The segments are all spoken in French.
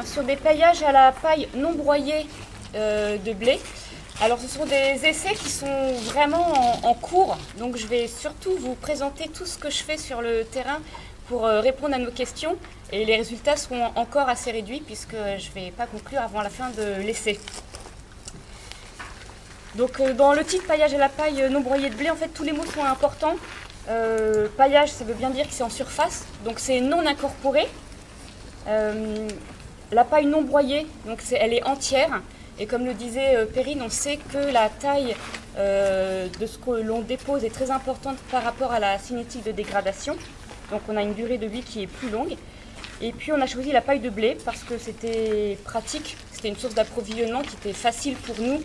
Sur des paillages à la paille non broyée de blé. Alors ce sont des essais qui sont vraiment en cours, donc je vais surtout vous présenter tout ce que je fais sur le terrain pour répondre à nos questions, et les résultats seront encore assez réduits puisque je ne vais pas conclure avant la fin de l'essai. Donc dans le titre paillage à la paille non broyée de blé, en fait tous les mots sont importants. Paillage, ça veut bien dire que c'est en surface, donc c'est non incorporé. La paille non broyée, donc elle est entière. Et comme le disait Perrine, on sait que la taille de ce que l'on dépose est très importante par rapport à la cinétique de dégradation. Donc on a une durée de vie qui est plus longue. Et puis on a choisi la paille de blé parce que c'était pratique, c'était une source d'approvisionnement qui était facile pour nous,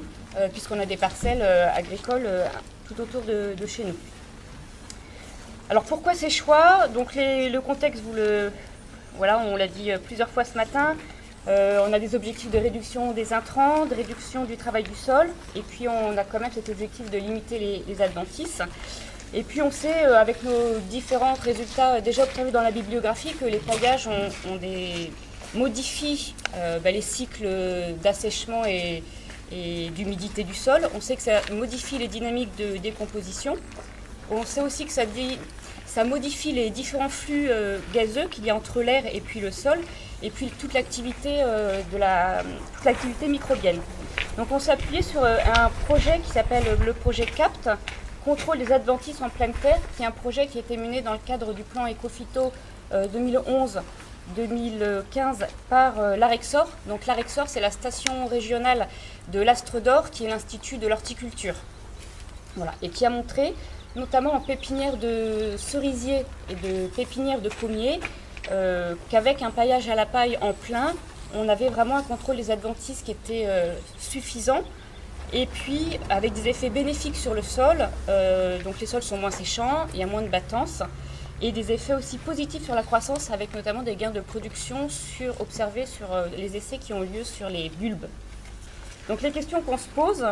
puisqu'on a des parcelles agricoles tout autour de chez nous. Alors pourquoi ces choix? Donc le contexte, voilà, on l'a dit plusieurs fois ce matin. On a des objectifs de réduction des intrants, de réduction du travail du sol, et puis on a quand même cet objectif de limiter les adventices. Et puis on sait, avec nos différents résultats déjà obtenus dans la bibliographie, que les paillages modifient les cycles d'assèchement et d'humidité du sol. On sait que ça modifie les dynamiques de décomposition. On sait aussi que ça modifie les différents flux gazeux qu'il y a entre l'air et puis le sol, et puis toute l'activité microbienne. Donc on s'est appuyé sur un projet qui s'appelle le projet CAPT, Contrôle des adventices en pleine terre, qui est un projet qui a été mené dans le cadre du plan Écophyto 2011-2015 par l'Arexor. Donc l'Arexor, c'est la station régionale de l'Astre d'Or, qui est l'Institut de l'horticulture. Voilà, et qui a montré, notamment en pépinière de cerisier et de pépinière de pommier, qu'avec un paillage à la paille en plein, on avait vraiment un contrôle des adventices qui était suffisant, et puis avec des effets bénéfiques sur le sol. Donc les sols sont moins séchants, il y a moins de battance, et des effets aussi positifs sur la croissance, avec notamment des gains de production observés sur les essais qui ont lieu sur les bulbes. Donc les questions qu'on se pose,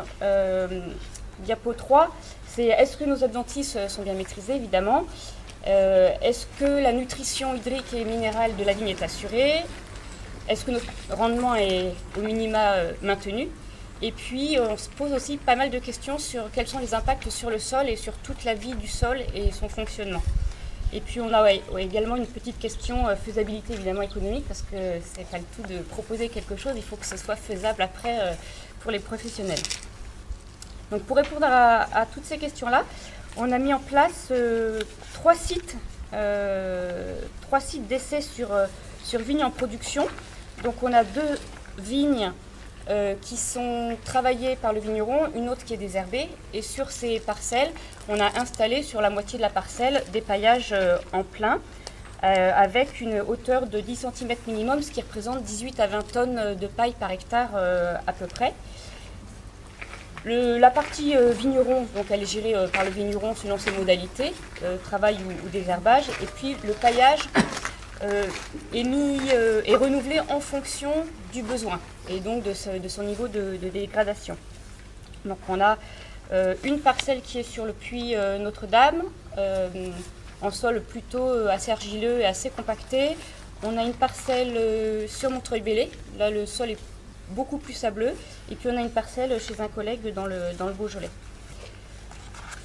diapo 3, c'est est-ce que nos adventices sont bien maîtrisés, évidemment. Est-ce que la nutrition hydrique et minérale de la vigne est assurée? Est-ce que notre rendement est au minima maintenu? Et puis on se pose aussi pas mal de questions sur quels sont les impacts sur le sol et sur toute la vie du sol et son fonctionnement. Et puis on a également une petite question faisabilité évidemment économique, parce que c'est pas le tout de proposer quelque chose, il faut que ce soit faisable après pour les professionnels. Donc pour répondre à toutes ces questions-là, on a mis en place trois sites d'essais sur vignes en production. Donc on a 2 vignes qui sont travaillées par le vigneron, une autre qui est désherbée. Et sur ces parcelles, on a installé sur la moitié de la parcelle des paillages en plein, avec une hauteur de 10 cm minimum, ce qui représente 18 à 20 tonnes de paille par hectare à peu près. La partie vigneron, donc elle est gérée par le vigneron selon ses modalités, travail ou désherbage, et puis le paillage est renouvelé en fonction du besoin et donc de son niveau de dégradation. Donc on a une parcelle qui est sur le puits Notre-Dame, en sol plutôt assez argileux et assez compacté. On a une parcelle sur Montreuil-Bellay, là le sol est beaucoup plus sableux, et puis on a une parcelle chez un collègue dans le Beaujolais.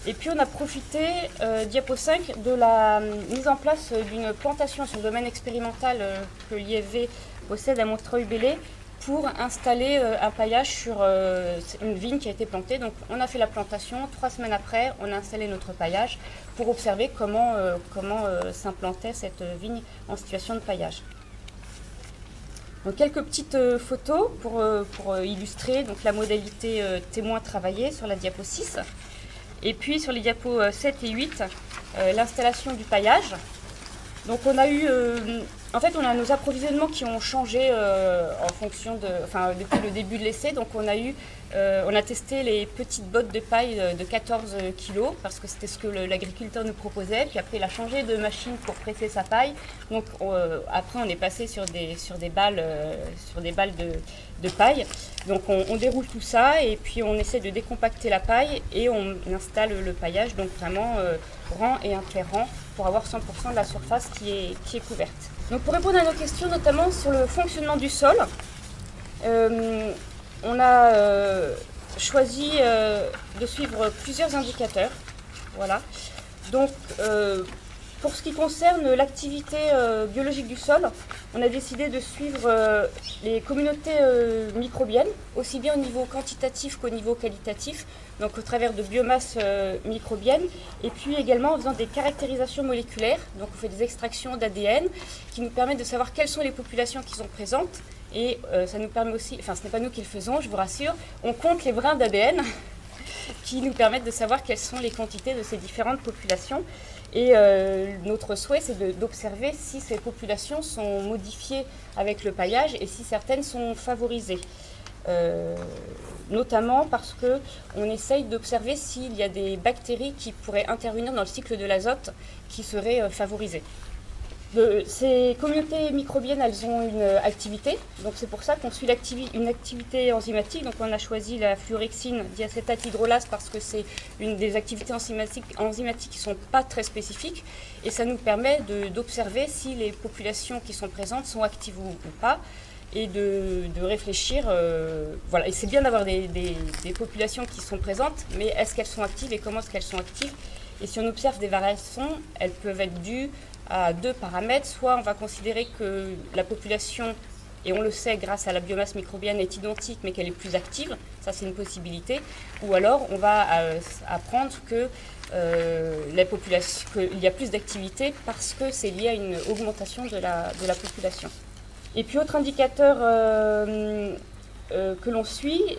Et puis on a profité, diapo 5, de la mise en place d'une plantation sur le domaine expérimental que l'IFV possède à Montreuil-Bellay pour installer un paillage sur une vigne qui a été plantée. Donc on a fait la plantation, 3 semaines après, on a installé notre paillage pour observer comment s'implantait cette vigne en situation de paillage. Donc quelques petites photos pour illustrer donc, la modalité témoin travaillée sur la diapo 6. Et puis sur les diapos 7 et 8, l'installation du paillage. Donc on a eu, en fait on a nos approvisionnements qui ont changé depuis le début de l'essai. Donc on a testé les petites bottes de paille de 14 kg parce que c'était ce que l'agriculteur nous proposait. Puis après il a changé de machine pour presser sa paille. Donc après on est passé sur des balles de paille. Donc on déroule tout ça et puis on essaie de décompacter la paille et on installe le paillage, donc vraiment rang et interrang pour avoir 100% de la surface qui est couverte. Donc pour répondre à nos questions, notamment sur le fonctionnement du sol, on a choisi de suivre plusieurs indicateurs. Voilà. Donc pour ce qui concerne l'activité biologique du sol, on a décidé de suivre les communautés microbiennes, aussi bien au niveau quantitatif qu'au niveau qualitatif, donc au travers de biomasse microbienne, et puis également en faisant des caractérisations moléculaires, donc on fait des extractions d'ADN qui nous permettent de savoir quelles sont les populations qui sont présentes, et ça nous permet aussi, enfin ce n'est pas nous qui le faisons, je vous rassure, on compte les brins d'ADN qui nous permettent de savoir quelles sont les quantités de ces différentes populations. Et notre souhait, c'est d'observer si ces populations sont modifiées avec le paillage et si certaines sont favorisées. Notamment parce qu'on essaye d'observer s'il y a des bactéries qui pourraient intervenir dans le cycle de l'azote qui seraient favorisées. Ces communautés microbiennes, elles ont une activité, donc c'est pour ça qu'on suit une activité enzymatique. Donc on a choisi la fluorexine diacétate hydrolase parce que c'est une des activités enzymatiques qui ne sont pas très spécifiques, et ça nous permet d'observer si les populations qui sont présentes sont actives ou pas, et de réfléchir, voilà. Et c'est bien d'avoir des populations qui sont présentes, mais est-ce qu'elles sont actives et comment est-ce qu'elles sont actives? Et si on observe des variations, elles peuvent être dues à deux paramètres. Soit on va considérer que la population, et on le sait grâce à la biomasse microbienne, est identique mais qu'elle est plus active, ça c'est une possibilité, ou alors on va apprendre que qu'il y a plus d'activité parce que c'est lié à une augmentation de la population. Et puis autre indicateur que l'on suit,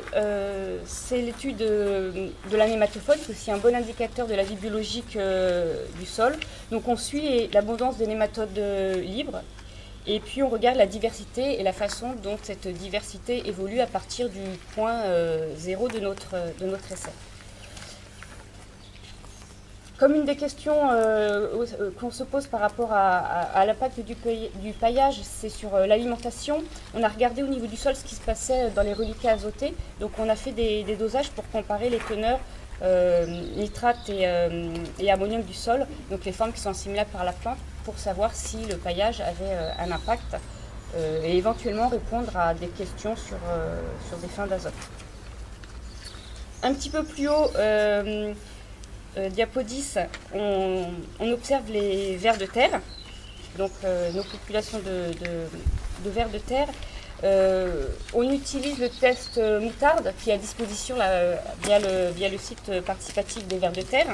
c'est l'étude de la nématophone, qui est aussi un bon indicateur de la vie biologique du sol. Donc on suit l'abondance des nématodes libres, et puis on regarde la diversité et la façon dont cette diversité évolue à partir du point 0 de notre essai. Comme une des questions qu'on se pose par rapport à l'impact du paillage, c'est sur l'alimentation. On a regardé au niveau du sol ce qui se passait dans les reliquats azotés. Donc on a fait des dosages pour comparer les teneurs nitrate et ammonium du sol, donc les formes qui sont assimilables par la plante, pour savoir si le paillage avait un impact et éventuellement répondre à des questions sur des fins d'azote. Un petit peu plus haut, diapo 10, on observe les vers de terre, donc nos populations de vers de terre. On utilise le test moutarde qui est à disposition là, via le site participatif des vers de terre.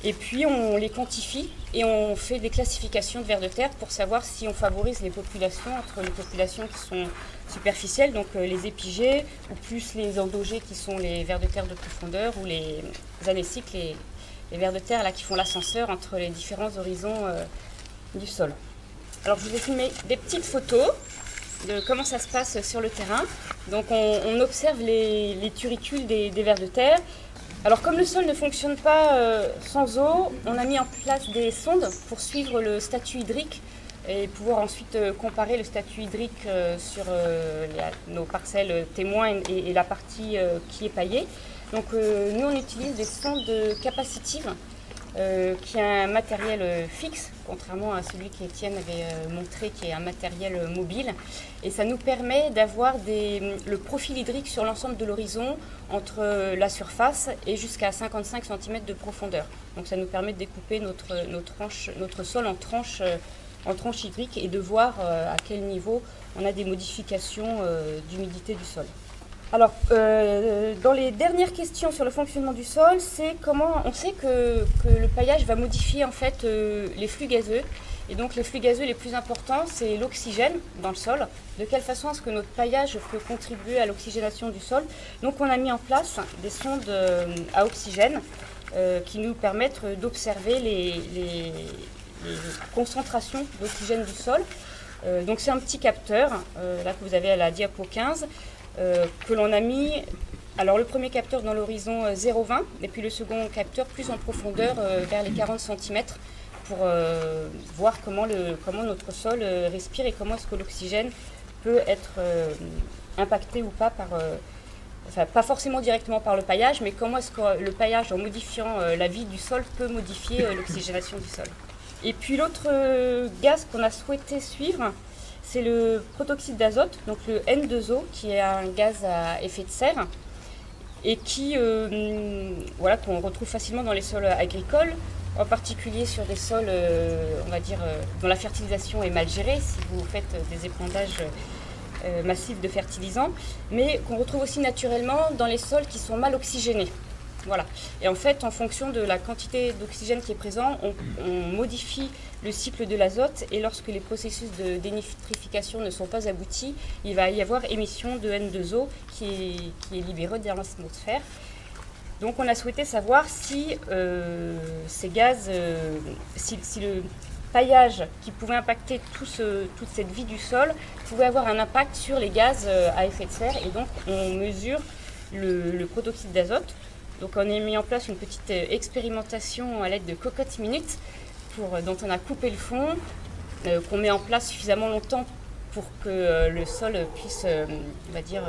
Et puis on les quantifie et on fait des classifications de vers de terre pour savoir si on favorise les populations entre les populations qui sont superficielles, donc les épigées, ou plus les endogées qui sont les vers de terre de profondeur, ou les anéciques, les vers de terre là, qui font l'ascenseur entre les différents horizons du sol. Alors je vous ai filmé des petites photos de comment ça se passe sur le terrain. Donc on observe les turicules des vers de terre. Alors comme le sol ne fonctionne pas sans eau, on a mis en place des sondes pour suivre le statut hydrique et pouvoir ensuite comparer le statut hydrique sur nos parcelles témoins et la partie qui est paillée. Donc nous on utilise des sondes capacitives qui a un matériel fixe, contrairement à celui qu'Étienne avait montré, qui est un matériel mobile. Et ça nous permet d'avoir le profil hydrique sur l'ensemble de l'horizon, entre la surface et jusqu'à 55 cm de profondeur. Donc ça nous permet de découper notre sol en tranches hydriques et de voir à quel niveau on a des modifications d'humidité du sol. Alors, dans les dernières questions sur le fonctionnement du sol, c'est comment on sait que le paillage va modifier en fait les flux gazeux. Et donc les flux gazeux les plus importants, c'est l'oxygène dans le sol. De quelle façon est-ce que notre paillage peut contribuer à l'oxygénation du sol? Donc on a mis en place des sondes à oxygène qui nous permettent d'observer les concentrations d'oxygène du sol. Donc c'est un petit capteur, là que vous avez à la diapo 15, que l'on a mis, alors le premier capteur dans l'horizon 0,20 et puis le second capteur plus en profondeur vers les 40 cm pour voir comment notre sol respire et comment est-ce que l'oxygène peut être impacté ou pas par, enfin pas forcément directement par le paillage, mais comment est-ce que le paillage, en modifiant la vie du sol, peut modifier l'oxygénation du sol. Et puis l'autre gaz qu'on a souhaité suivre, c'est le protoxyde d'azote, donc le N2O, qui est un gaz à effet de serre et qui, voilà, qu'on retrouve facilement dans les sols agricoles, en particulier sur des sols, on va dire, dont la fertilisation est mal gérée, si vous faites des épandages massifs de fertilisants, mais qu'on retrouve aussi naturellement dans les sols qui sont mal oxygénés. Voilà. Et en fait, en fonction de la quantité d'oxygène qui est présent, on modifie le cycle de l'azote, et lorsque les processus de dénitrification ne sont pas aboutis, il va y avoir émission de N2O qui est libéré dans l'atmosphère. Donc on a souhaité savoir si ces gaz, si le paillage qui pouvait impacter toute cette vie du sol pouvait avoir un impact sur les gaz à effet de serre, et donc on mesure le protoxyde d'azote. Donc on a mis en place une petite expérimentation à l'aide de cocottes minutes dont on a coupé le fond, qu'on met en place suffisamment longtemps pour que le sol puisse, on va dire,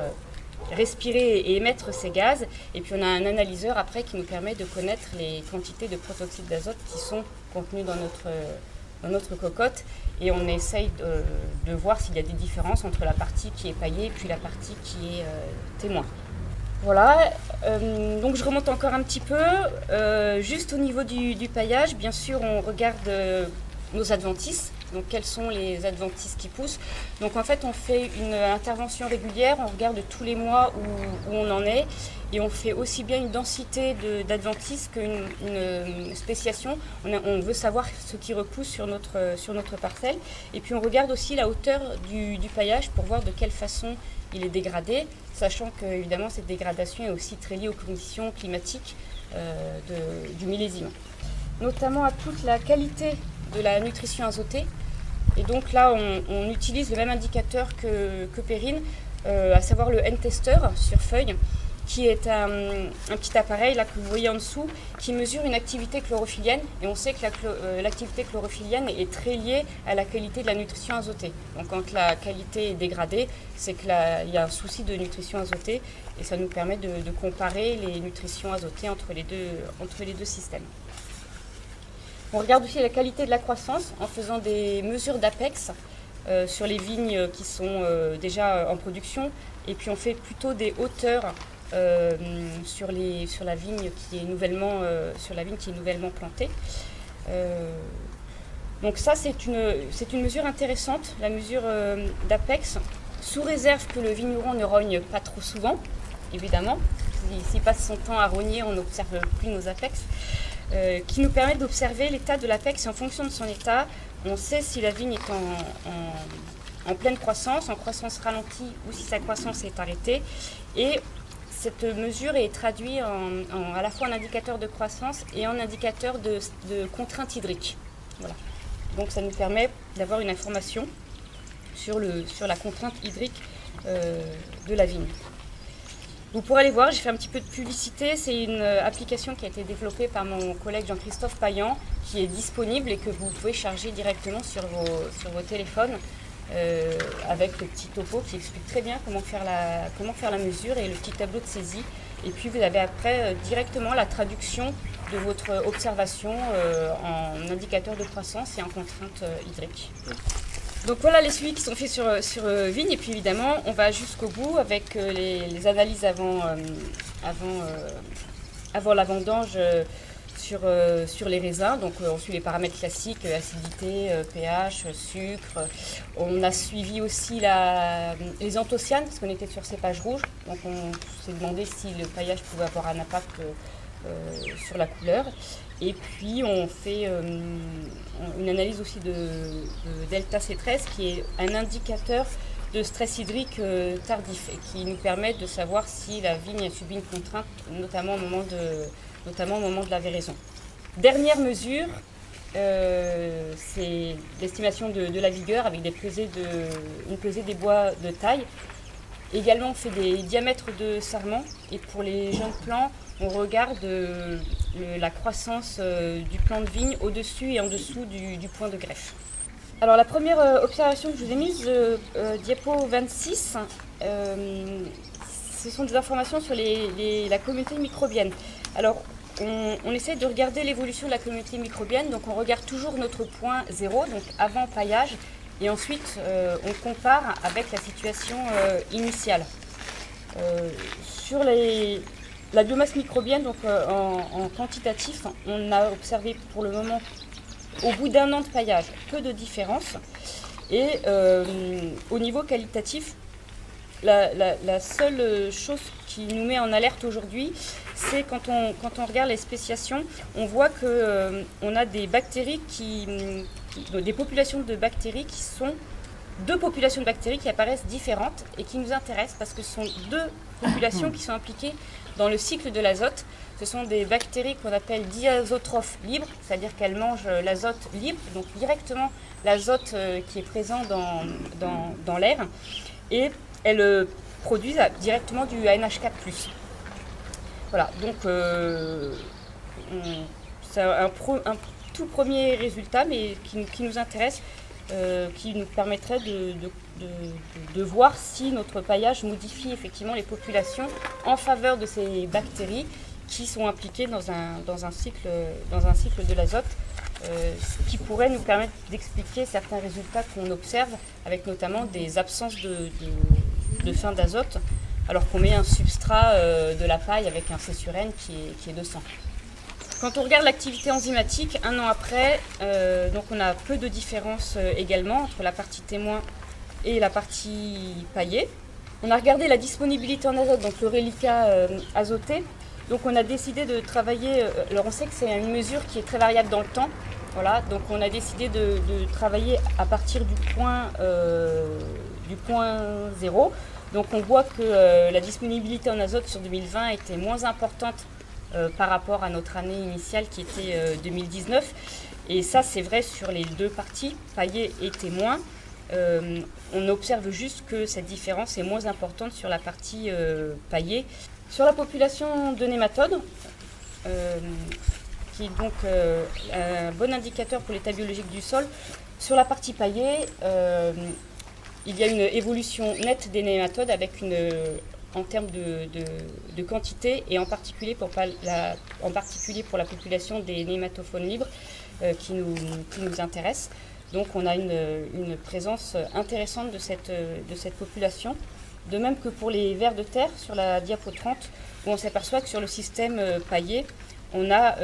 respirer et émettre ces gaz. Et puis on a un analyseur après qui nous permet de connaître les quantités de protoxyde d'azote qui sont contenues dans notre cocotte, et on essaye de voir s'il y a des différences entre la partie qui est paillée et puis la partie qui est témoin. Voilà, donc je remonte encore un petit peu, juste au niveau du paillage, bien sûr on regarde nos adventices, donc quels sont les adventices qui poussent. Donc en fait on fait une intervention régulière, on regarde tous les mois où on en est, et on fait aussi bien une densité d'adventices qu'une spéciation. On veut savoir ce qui repousse sur notre parcelle, et puis on regarde aussi la hauteur du paillage pour voir de quelle façon il est dégradé, sachant que évidemment cette dégradation est aussi très liée aux conditions climatiques du millésime, notamment à toute la qualité de la nutrition azotée. Et donc là on utilise le même indicateur que Perrine, à savoir le N-tester sur feuille, qui est un petit appareil là que vous voyez en dessous, qui mesure une activité chlorophyllienne, et on sait que l'activité chlorophyllienne est très liée à la qualité de la nutrition azotée. Donc quand la qualité est dégradée, c'est qu'il y a un souci de nutrition azotée, et ça nous permet de comparer les nutritions azotées entre les deux systèmes. On regarde aussi la qualité de la croissance en faisant des mesures d'apex sur les vignes qui sont déjà en production, et puis on fait plutôt des hauteurs sur la vigne qui est nouvellement plantée. Donc ça c'est une mesure intéressante, la mesure d'apex, sous réserve que le vigneron ne rogne pas trop souvent, évidemment. S'il passe son temps à rogner, on n'observe plus nos apex, qui nous permet d'observer l'état de l'apex, et en fonction de son état, on sait si la vigne est en pleine croissance, en croissance ralentie, ou si sa croissance est arrêtée. Et cette mesure est traduite à la fois en indicateur de croissance et en indicateur de contrainte hydrique. Voilà. Donc ça nous permet d'avoir une information sur la contrainte hydrique de la vigne. Vous pourrez aller voir, j'ai fait un petit peu de publicité, c'est une application qui a été développée par mon collègue Jean-Christophe Payan, qui est disponible et que vous pouvez charger directement sur vos téléphones, avec le petit topo qui explique très bien comment faire la mesure, et le petit tableau de saisie. Et puis vous avez après directement la traduction de votre observation en indicateur de croissance et en contrainte hydrique. Donc voilà les suivis qui sont faits sur vigne, et puis évidemment on va jusqu'au bout avec les analyses avant la vendange sur les raisins. Donc on suit les paramètres classiques, acidité, pH, sucre. On a suivi aussi les anthocyanes, parce qu'on était sur cépage rouge, donc on s'est demandé si le paillage pouvait avoir un impact sur la couleur. Et puis on fait une analyse aussi de delta C13, qui est un indicateur de stress hydrique tardif, et qui nous permet de savoir si la vigne a subi une contrainte, notamment au moment de la véraison. Dernière mesure, c'est l'estimation de la vigueur avec une pesée des bois de taille. Également, on fait des diamètres de sarment, et pour les jeunes plants, on regarde la croissance du plant de vigne au-dessus et en dessous du point de greffe. Alors la première observation que je vous ai mise, diapo 26, ce sont des informations sur la communauté microbienne. Alors on essaie de regarder l'évolution de la communauté microbienne. Donc on regarde toujours notre point 0, donc avant paillage, et ensuite on compare avec la situation initiale. Sur la biomasse microbienne, donc en quantitatif, on a observé pour le moment, au bout d'un an de paillage, peu de différence. Et au niveau qualitatif, la seule chose qui nous met en alerte aujourd'hui, c'est quand on regarde les spéciations, on voit qu'on a des bactéries des populations de bactéries qui sont deux populations de bactéries qui apparaissent différentes et qui nous intéressent parce que ce sont deux populations qui sont impliquées dans le cycle de l'azote. Ce sont des bactéries qu'on appelle diazotrophes libres, c'est-à-dire qu'elles mangent l'azote libre, donc directement l'azote qui est présent dans l'air, et elles produisent directement du ANH4+. Voilà, donc c'est un tout premier résultat, mais qui nous intéresse, qui nous permettrait de voir si notre paillage modifie effectivement les populations en faveur de ces bactéries qui sont impliquées dans un cycle de l'azote, ce qui pourrait nous permettre d'expliquer certains résultats qu'on observe, avec notamment des absences de fin d'azote, alors qu'on met un substrat de la paille avec un C sur N qui est de 100. Quand on regarde l'activité enzymatique, un an après, donc on a peu de différence également entre la partie témoin et la partie paillée. On a regardé la disponibilité en azote, donc le reliquat azoté. Donc on a décidé de travailler, alors on sait que c'est une mesure qui est très variable dans le temps, voilà, donc on a décidé de travailler à partir du point 0. Donc on voit que la disponibilité en azote sur 2020 était moins importante par rapport à notre année initiale qui était 2019. Et ça c'est vrai sur les deux parties, paillée et témoin. On observe juste que cette différence est moins importante sur la partie paillée. Sur la population de nématodes, qui est donc un bon indicateur pour l'état biologique du sol, sur la partie paillée, il y a une évolution nette des nématodes avec en termes de quantité et en particulier pour la population des nématophones libres qui nous intéresse. Donc on a une présence intéressante de cette population. De même que pour les vers de terre sur la diapo 30, où on s'aperçoit que sur le système paillé, on a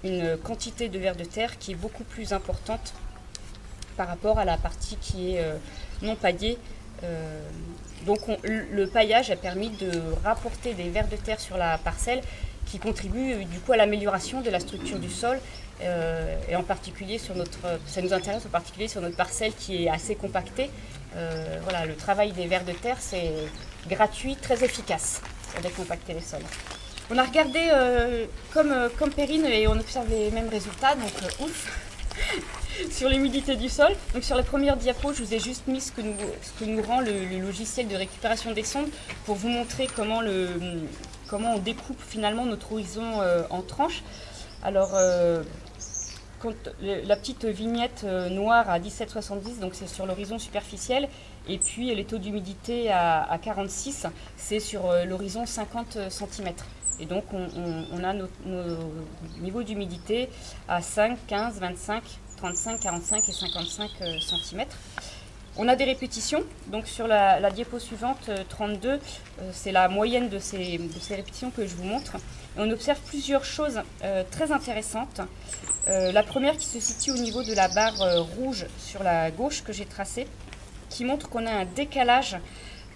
une quantité de vers de terre qui est beaucoup plus importante par rapport à la partie qui est non paillée. Donc le paillage a permis de rapporter des vers de terre sur la parcelle qui contribuent du coup à l'amélioration de la structure du sol et en particulier ça nous intéresse en particulier sur notre parcelle qui est assez compactée. Voilà, le travail des vers de terre c'est gratuit, très efficace pour décompacter les sols. On a regardé comme Perrine et on observe les mêmes résultats, donc ouf. Sur l'humidité du sol. Donc sur la première diapo, je vous ai juste mis ce que nous rend le logiciel de récupération des sondes pour vous montrer comment on découpe finalement notre horizon en tranches. Alors la petite vignette noire à 17,70, donc c'est sur l'horizon superficiel, et puis les taux d'humidité à 46, c'est sur l'horizon 50 cm. Et donc on a nos niveaux d'humidité à 5, 15, 25, 35, 45 et 55 cm. On a des répétitions, donc sur la diapo suivante, 32, c'est la moyenne de ces répétitions que je vous montre. Et on observe plusieurs choses très intéressantes. La première qui se situe au niveau de la barre rouge sur la gauche que j'ai tracée, qui montre qu'on a un décalage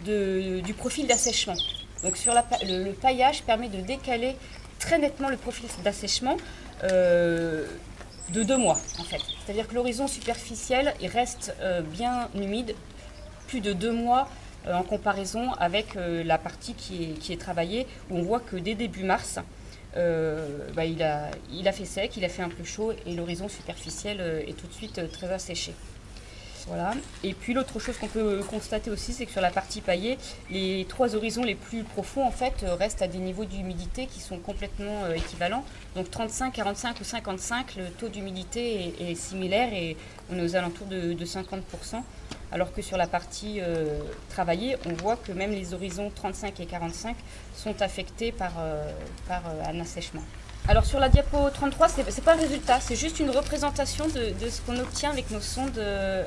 du profil d'assèchement. Donc sur le paillage permet de décaler très nettement le profil d'assèchement de 2 mois en fait. C'est-à-dire que l'horizon superficiel il reste bien humide plus de 2 mois en comparaison avec la partie qui est travaillée où on voit que dès début mars il a fait sec, il a fait un peu chaud et l'horizon superficiel est tout de suite très asséché. Voilà. Et puis l'autre chose qu'on peut constater aussi, c'est que sur la partie paillée, les 3 horizons les plus profonds en fait restent à des niveaux d'humidité qui sont complètement équivalents. Donc 35, 45 ou 55, le taux d'humidité est similaire et on est aux alentours de 50%. Alors que sur la partie travaillée, on voit que même les horizons 35 et 45 sont affectés par un assèchement. Alors sur la diapo 33, c'est pas le résultat, c'est juste une représentation de ce qu'on obtient avec nos sondes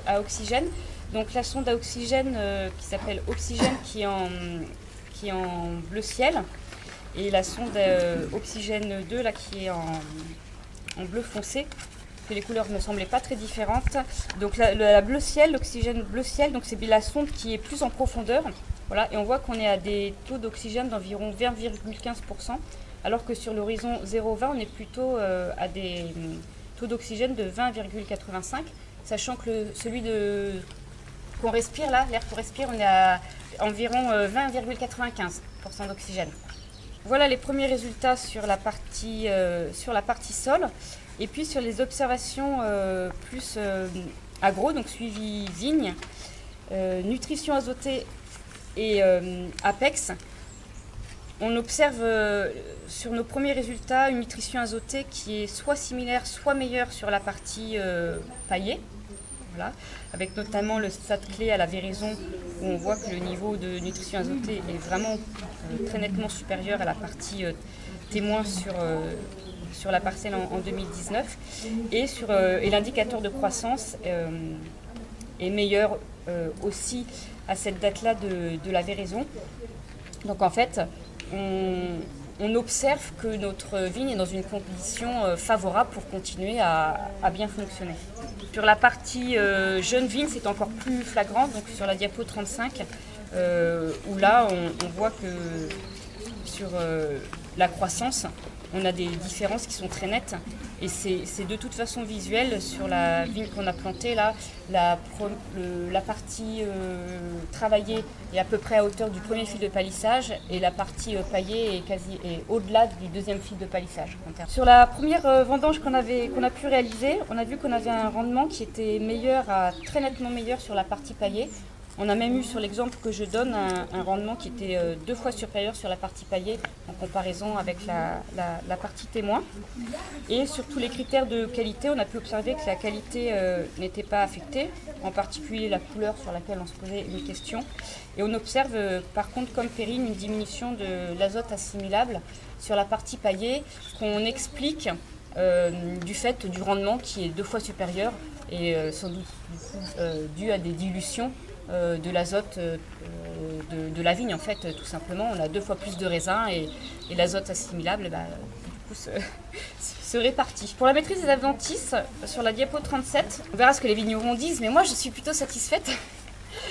à oxygène. Donc la sonde à oxygène qui s'appelle Oxygène qui est en bleu ciel, et la sonde Oxygène 2 là, qui est en bleu foncé, que les couleurs ne semblaient pas très différentes. Donc la bleu ciel, l'oxygène bleu ciel, donc c'est la sonde qui est plus en profondeur. Voilà, et on voit qu'on est à des taux d'oxygène d'environ 20,15%. Alors que sur l'horizon 0,20, on est plutôt à des taux d'oxygène de 20,85, sachant que celui qu'on respire, là, l'air qu'on respire, on est à environ 20,95% d'oxygène. Voilà les premiers résultats sur la partie sol. Et puis sur les observations plus agro, donc suivi vigne, nutrition azotée et APEX. On observe sur nos premiers résultats une nutrition azotée qui est soit similaire, soit meilleure sur la partie paillée, voilà, avec notamment le stade clé à la véraison où on voit que le niveau de nutrition azotée est vraiment très nettement supérieur à la partie témoin sur la parcelle en 2019, et l'indicateur de croissance est meilleur aussi à cette date-là de la véraison. Donc en fait, on observe que notre vigne est dans une condition favorable pour continuer à bien fonctionner. Sur la partie jeune vigne, c'est encore plus flagrant, donc sur la diapo 35, où là on voit que sur la croissance, on a des différences qui sont très nettes, et c'est de toute façon visuel. Sur la vigne qu'on a plantée là, la partie travaillée est à peu près à hauteur du premier fil de palissage, et la partie paillée est au-delà du deuxième fil de palissage. Sur la première vendange qu'on a pu réaliser, on a vu qu'on avait un rendement qui était meilleur, très nettement meilleur sur la partie paillée. On a même eu, sur l'exemple que je donne, un rendement qui était 2 fois supérieur sur la partie paillée en comparaison avec la partie témoin. Et sur tous les critères de qualité, on a pu observer que la qualité n'était pas affectée, en particulier la couleur sur laquelle on se posait une question. Et on observe par contre, comme Perrine, une diminution de l'azote assimilable sur la partie paillée qu'on explique du fait du rendement qui est 2 fois supérieur, et sans doute dû à des dilutions de l'azote de la vigne, en fait, tout simplement. On a 2 fois plus de raisin, et l'azote assimilable du coup, se répartit. Pour la maîtrise des adventices, sur la diapo 37, on verra ce que les vignerons disent, mais moi je suis plutôt satisfaite.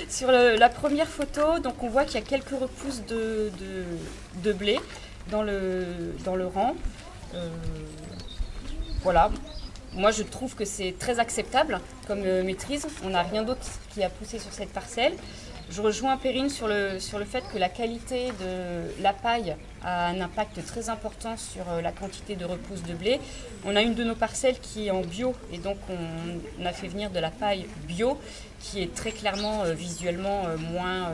Sur la première photo, donc on voit qu'il y a quelques repousses de blé dans le rang. Voilà. Moi, je trouve que c'est très acceptable comme maîtrise. On n'a rien d'autre qui a poussé sur cette parcelle. Je rejoins Perrine sur le fait que la qualité de la paille a un impact très important sur la quantité de repousse de blé. On a une de nos parcelles qui est en bio, et donc on a fait venir de la paille bio qui est très clairement visuellement moins...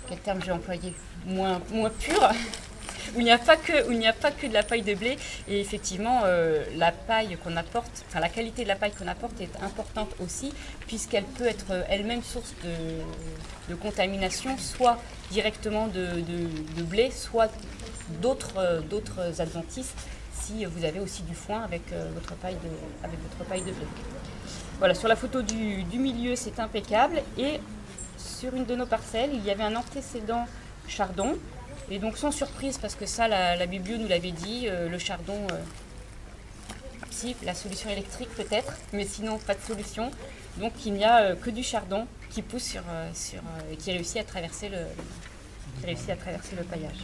quel terme j'ai employé? Moins pure. Où il n'y a pas que de la paille de blé, et effectivement la paille qu'on apporte, enfin la qualité de la paille qu'on apporte est importante aussi, puisqu'elle peut être elle-même source de contamination, soit directement de blé, soit d'autres adventices, si vous avez aussi du foin avec votre paille de blé. Voilà, sur la photo du milieu, c'est impeccable, et sur une de nos parcelles, il y avait un antécédent chardon. Et donc sans surprise, parce que ça, la biblio nous l'avait dit, le chardon, si, la solution électrique peut-être, mais sinon pas de solution. Donc il n'y a que du chardon qui pousse qui réussit à traverser le paillage.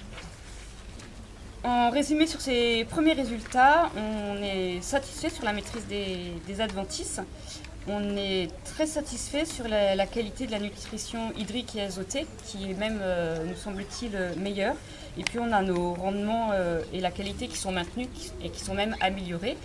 En résumé, sur ces premiers résultats, on est satisfait sur la maîtrise des adventices. On est très satisfait sur la qualité de la nutrition hydrique et azotée, qui est même, nous semble-t-il, meilleure. Et puis on a nos rendements et la qualité qui sont maintenus et qui sont même améliorés.